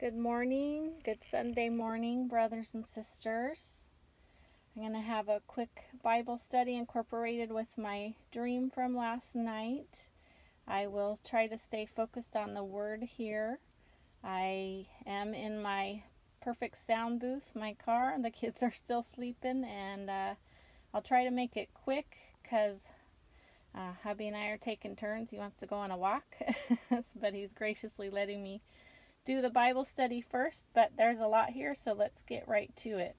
Good morning, good Sunday morning, brothers and sisters. I'm going to have a quick Bible study incorporated with my dream from last night. I will try to stay focused on the Word here. I am in my perfect sound booth, my car. The kids are still sleeping, and I'll try to make it quick because hubby and I are taking turns. He wants to go on a walk, but he's graciously letting me do the Bible study first, but there's a lot here, so let's get right to it.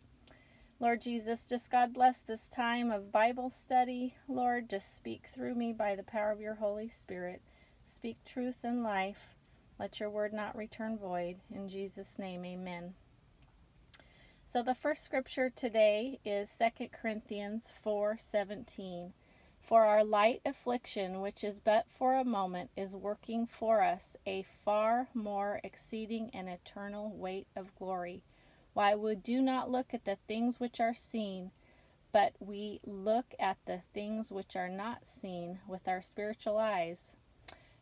Lord Jesus, just God bless this time of Bible study. Lord, just speak through me by the power of your Holy Spirit. Speak truth and life. Let your word not return void. In Jesus' name, amen. So the first scripture today is 2 Corinthians 4:17. For our light affliction, which is but for a moment, is working for us a far more exceeding and eternal weight of glory. Why we do not look at the things which are seen, but we look at the things which are not seen with our spiritual eyes.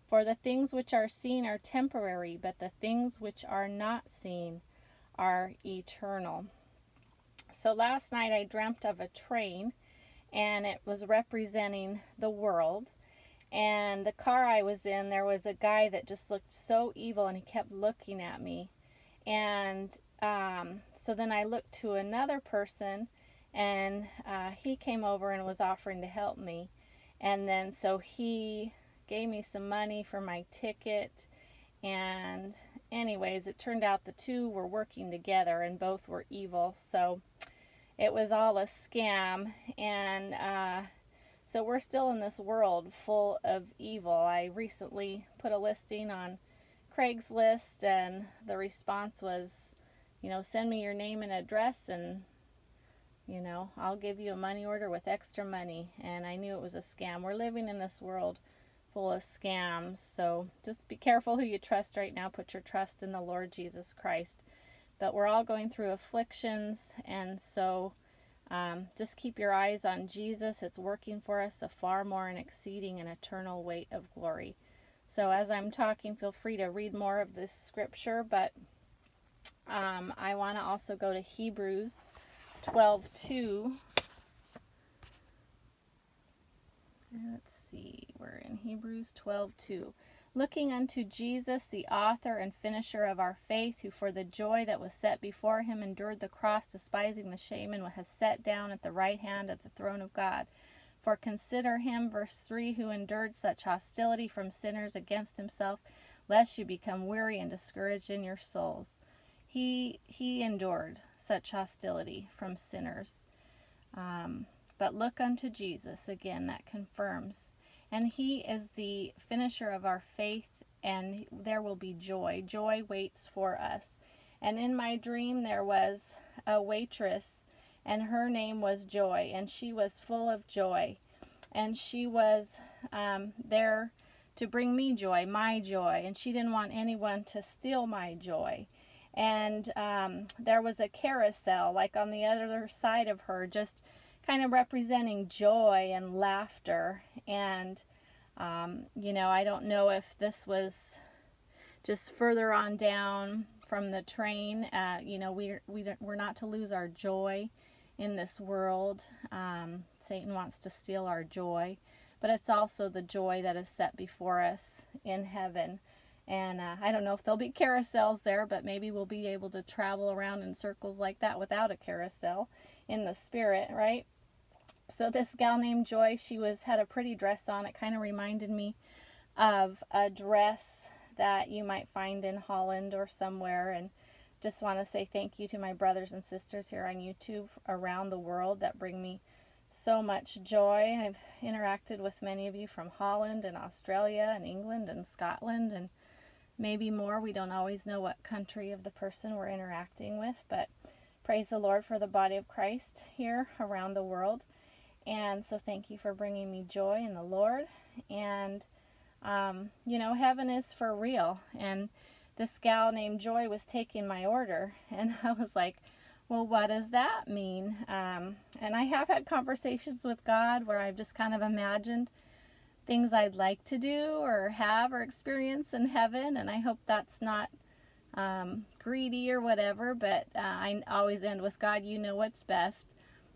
For the things which are seen are temporary, but the things which are not seen are eternal. So last night I dreamt of a train, and it was representing the world. And the car I was in, there was a guy that just looked so evil, and he kept looking at me. And so then I looked to another person, and he came over and was offering to help me. And then so he gave me some money for my ticket. And anyways, it turned out the two were working together, and both were evil. So it was all a scam, and so we're still in this world full of evil. I recently put a listing on Craigslist, and the response was, send me your name and address, and, I'll give you a money order with extra money. And I knew it was a scam. We're living in this world full of scams, so just be careful who you trust right now. Put your trust in the Lord Jesus Christ. But we're all going through afflictions, and so just keep your eyes on Jesus. It's working for us a far more and exceeding an eternal weight of glory. So as I'm talking, feel free to read more of this scripture, but I want to also go to Hebrews 12:2. Let's see, we're in Hebrews 12:2. Looking unto Jesus, the author and finisher of our faith, who for the joy that was set before him endured the cross, despising the shame, and has sat down at the right hand of the throne of God. For consider him, verse 3, who endured such hostility from sinners against himself, lest you become weary and discouraged in your souls. He endured such hostility from sinners. But look unto Jesus, again, that confirms. And he is the finisher of our faith, and there will be joy. Joy waits for us. And in my dream there was a waitress, and her name was Joy, and she was full of joy. And she was there to bring me joy, my joy, and she didn't want anyone to steal my joy. And there was a carousel, like on the other side of her, just kind of representing joy and laughter. And I don't know if this was just further on down from the train. We're not to lose our joy in this world. Satan wants to steal our joy, but it's also the joy that is set before us in heaven. And I don't know if there'll be carousels there, but maybe we'll be able to travel around in circles like that without a carousel in the spirit, right? So this gal named Joy, she had a pretty dress on. It kind of reminded me of a dress that you might find in Holland or somewhere. And just want to say thank you to my brothers and sisters here on YouTube around the world that bring me so much joy. I've interacted with many of you from Holland and Australia and England and Scotland and maybe more. We don't always know what country of the person we're interacting with, but praise the Lord for the body of Christ here around the world. And so thank you for bringing me joy in the Lord. And, heaven is for real. And this gal named Joy was taking my order. And I was like, well, what does that mean? And I have had conversations with God where I've just kind of imagined things I'd like to do or have or experience in heaven. And I hope that's not greedy or whatever, but I always end with, God, you know what's best.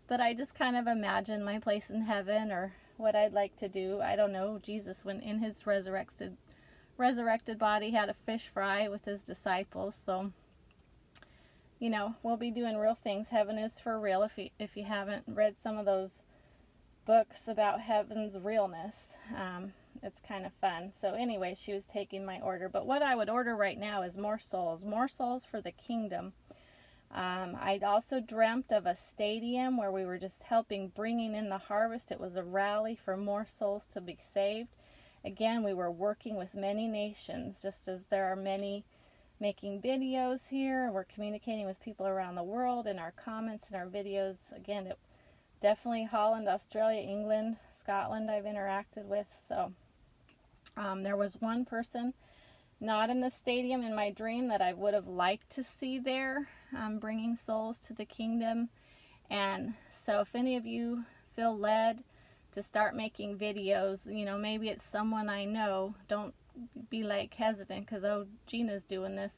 But I just kind of imagine my place in heaven, or what I'd like to do. I don't know. Jesus, when in his resurrected body, had a fish fry with his disciples. So, you know, we'll be doing real things. Heaven is for real. If you haven't read some of those books about heaven's realness, it's kind of fun. So anyway, she was taking my order. But what I would order right now is more souls for the kingdom. I'd also dreamt of a stadium where we were just bringing in the harvest. It was a rally for more souls to be saved. Again, we were working with many nations, just as there are many making videos here. We're communicating with people around the world in our comments and our videos. Again, definitely Holland, Australia, England, Scotland I've interacted with. So there was one person not in the stadium in my dream that I would have liked to see there, bringing souls to the kingdom. And so if any of you feel led to start making videos, you know, maybe it's someone I know, don't be like hesitant because, oh, Gina's doing this,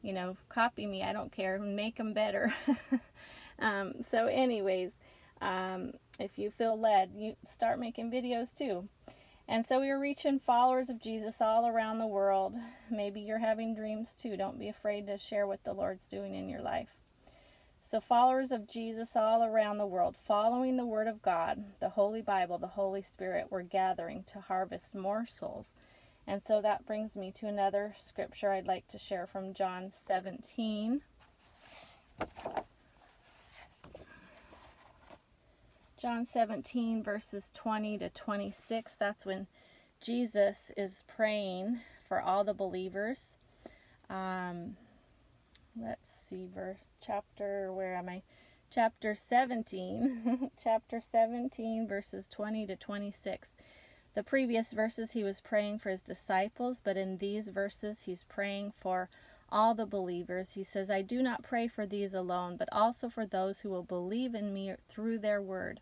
you know, copy me, I don't care, make them better. So anyways, if you feel led, you start making videos too. And so we are reaching followers of Jesus all around the world. Maybe you're having dreams too. Don't be afraid to share what the Lord's doing in your life. So followers of Jesus all around the world, following the Word of God, the Holy Bible, the Holy Spirit, we're gathering to harvest more souls. And so that brings me to another scripture I'd like to share from John 17. John 17, verses 20 to 26, that's when Jesus is praying for all the believers. Let's see, where am I? Chapter 17, chapter 17, verses 20 to 26. The previous verses he was praying for his disciples, but in these verses he's praying for all the believers. He says, I do not pray for these alone, but also for those who will believe in me through their word,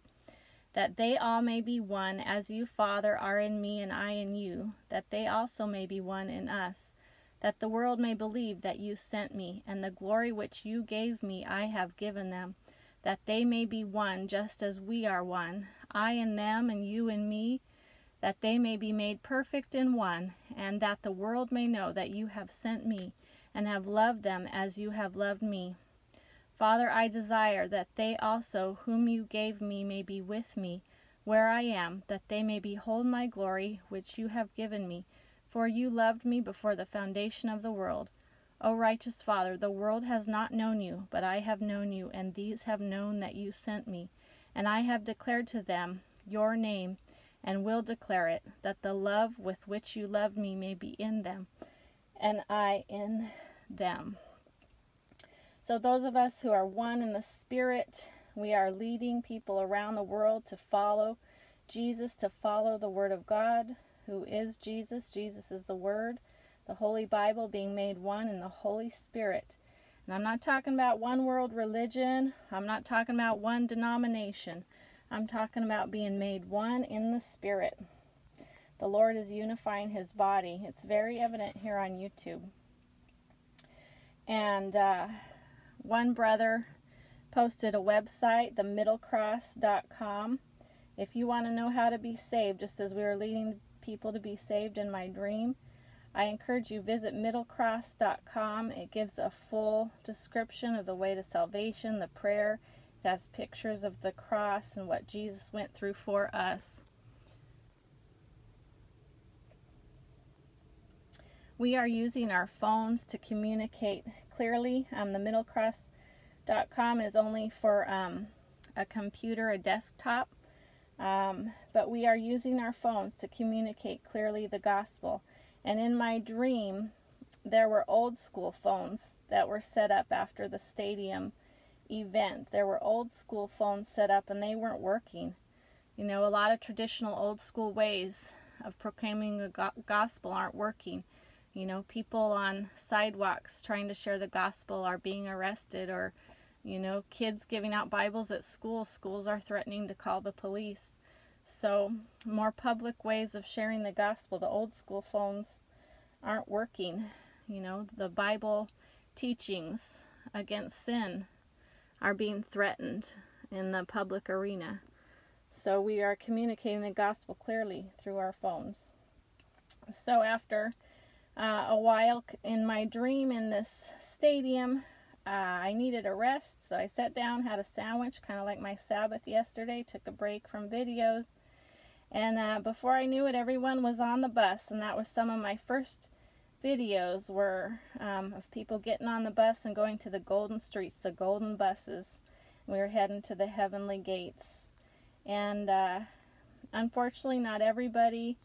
that they all may be one, as you, Father, are in me and I in you, that they also may be one in us, that the world may believe that you sent me, and the glory which you gave me I have given them, that they may be one, just as we are one, I in them and you in me, that they may be made perfect in one, and that the world may know that you have sent me, and have loved them as you have loved me. Father, I desire that they also, whom you gave me, may be with me, where I am, that they may behold my glory, which you have given me. For you loved me before the foundation of the world. O righteous Father, the world has not known you, but I have known you, and these have known that you sent me. And I have declared to them your name, and will declare it, that the love with which you loved me may be in them, and I in them. So those of us who are one in the Spirit, we are leading people around the world to follow Jesus, to follow the Word of God, who is Jesus. Jesus is the Word, the Holy Bible being made one in the Holy Spirit. And I'm not talking about one world religion. I'm not talking about one denomination. I'm talking about being made one in the Spirit. The Lord is unifying his body. It's very evident here on YouTube. And one brother posted a website, themiddlecross.com. If you want to know how to be saved, just as we were leading people to be saved in my dream, I encourage you visit middlecross.com. It gives a full description of the way to salvation, the prayer. It has pictures of the cross and what Jesus went through for us. We are using our phones to communicate clearly. The middlecross.com is only for a computer, a desktop, but we are using our phones to communicate clearly the gospel. And in my dream, there were old school phones that were set up after the stadium event. There were old school phones set up and they weren't working. You know, a lot of traditional old school ways of proclaiming the gospel aren't working. You know, people on sidewalks trying to share the gospel are being arrested, or, you know, kids giving out Bibles at school. Schools are threatening to call the police. So, more public ways of sharing the gospel. The old school phones aren't working. You know, the Bible teachings against sin are being threatened in the public arena. So we are communicating the gospel clearly through our phones. So after a while in my dream in this stadium, I needed a rest. So I sat down, had a sandwich, kind of like my Sabbath yesterday, took a break from videos. And before I knew it, everyone was on the bus. And that was some of my first videos were of people getting on the bus and going to the golden streets, the golden buses. We were heading to the heavenly gates. And unfortunately, not everybody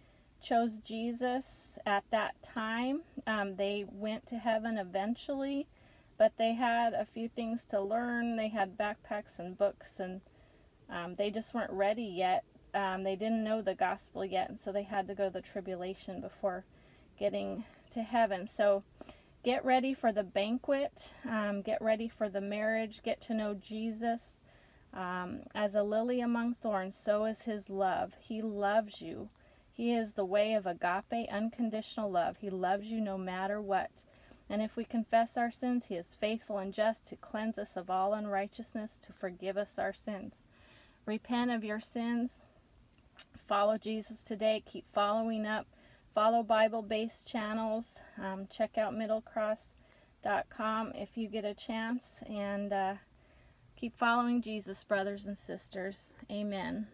chose Jesus at that time. They went to heaven eventually, but they had a few things to learn. They had backpacks and books, and they just weren't ready yet. They didn't know the gospel yet, and so they had to go the tribulation before getting to heaven. So get ready for the banquet. Get ready for the marriage. Get to know Jesus. As a lily among thorns, so is his love. He loves you. He is the way of agape, unconditional love. He loves you no matter what. And if we confess our sins, he is faithful and just to cleanse us of all unrighteousness, to forgive us our sins. Repent of your sins. Follow Jesus today. Keep following up. Follow Bible-based channels. Check out middlecross.com if you get a chance. And keep following Jesus, brothers and sisters. Amen.